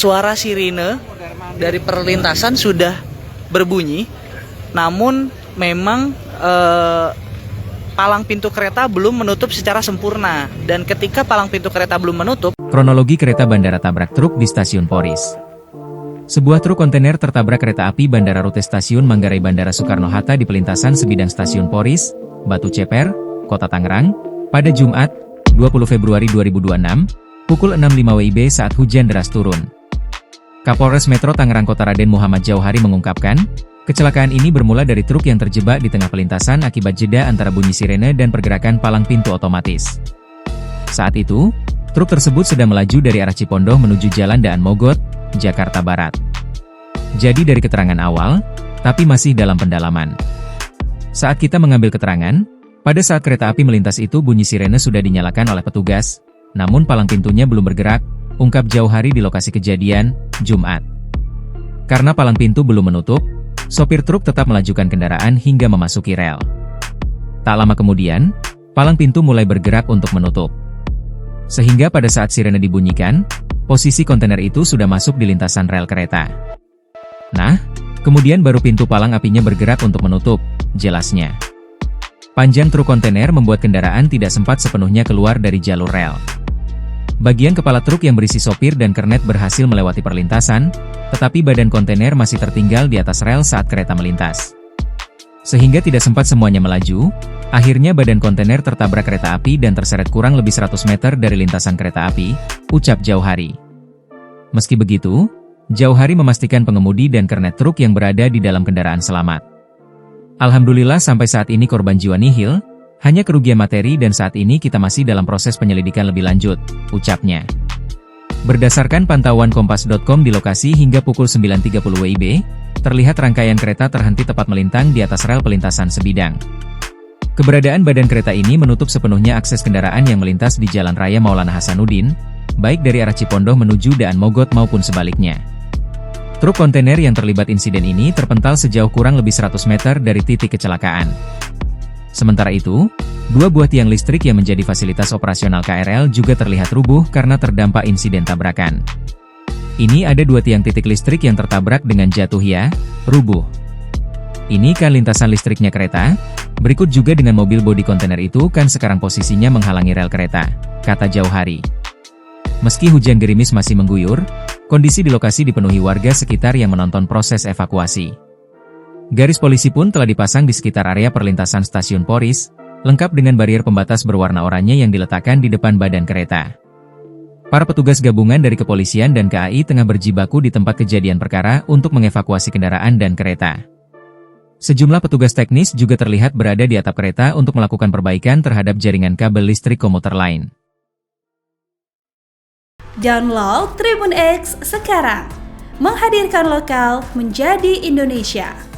suara sirine dari perlintasan sudah berbunyi, namun memang palang pintu kereta belum menutup secara sempurna. Dan ketika palang pintu kereta belum menutup, kronologi kereta bandara tabrak truk di stasiun Poris. Sebuah truk kontainer tertabrak kereta api bandara rute stasiun Manggarai Bandara Soekarno-Hatta di pelintasan sebidang stasiun Poris, Batu Ceper, Kota Tangerang, pada Jumat, 20 Februari 2026, pukul 6.05 WIB saat hujan deras turun. Kapolres Metro Tangerang Kota Raden Muhammad Jauhari mengungkapkan, kecelakaan ini bermula dari truk yang terjebak di tengah pelintasan akibat jeda antara bunyi sirene dan pergerakan palang pintu otomatis. Saat itu, truk tersebut sedang melaju dari arah Cipondoh menuju Jalan Daan Mogot, Jakarta Barat. Jadi dari keterangan awal, tapi masih dalam pendalaman. Saat kita mengambil keterangan, pada saat kereta api melintas itu bunyi sirene sudah dinyalakan oleh petugas, namun palang pintunya belum bergerak, ungkap Jauhari di lokasi kejadian, Jumat. Karena palang pintu belum menutup, sopir truk tetap melajukan kendaraan hingga memasuki rel. Tak lama kemudian, palang pintu mulai bergerak untuk menutup. Sehingga pada saat sirene dibunyikan, posisi kontainer itu sudah masuk di lintasan rel kereta. Nah, kemudian baru pintu palang apinya bergerak untuk menutup, jelasnya. Panjang truk kontainer membuat kendaraan tidak sempat sepenuhnya keluar dari jalur rel. Bagian kepala truk yang berisi sopir dan kernet berhasil melewati perlintasan, tetapi badan kontainer masih tertinggal di atas rel saat kereta melintas. Sehingga tidak sempat semuanya melaju, akhirnya badan kontainer tertabrak kereta api dan terseret kurang lebih 100 meter dari lintasan kereta api, ucap Jauhari. Meski begitu, Jauhari memastikan pengemudi dan kernet truk yang berada di dalam kendaraan selamat. Alhamdulillah sampai saat ini korban jiwa nihil, hanya kerugian materi dan saat ini kita masih dalam proses penyelidikan lebih lanjut, ucapnya. Berdasarkan pantauan Kompas.com di lokasi hingga pukul 9.30 WIB, terlihat rangkaian kereta terhenti tepat melintang di atas rel pelintasan sebidang. Keberadaan badan kereta ini menutup sepenuhnya akses kendaraan yang melintas di Jalan Raya Maulana Hasanuddin, baik dari arah Cipondoh menuju Daan Mogot maupun sebaliknya. Truk kontainer yang terlibat insiden ini terpental sejauh kurang lebih 100 meter dari titik kecelakaan. Sementara itu, dua buah tiang listrik yang menjadi fasilitas operasional KRL juga terlihat rubuh karena terdampak insiden tabrakan. Ini ada dua tiang titik listrik yang tertabrak dengan jatuh ya, rubuh. Ini kan lintasan listriknya kereta, berikut juga dengan mobil bodi kontainer itu kan sekarang posisinya menghalangi rel kereta, kata Jauhari. Meski hujan gerimis masih mengguyur, kondisi di lokasi dipenuhi warga sekitar yang menonton proses evakuasi. Garis polisi pun telah dipasang di sekitar area perlintasan stasiun Poris, lengkap dengan barier pembatas berwarna oranye yang diletakkan di depan badan kereta. Para petugas gabungan dari kepolisian dan KAI tengah berjibaku di tempat kejadian perkara untuk mengevakuasi kendaraan dan kereta. Sejumlah petugas teknis juga terlihat berada di atap kereta untuk melakukan perbaikan terhadap jaringan kabel listrik komuter lain. Download Tribun X sekarang, menghadirkan lokal menjadi Indonesia.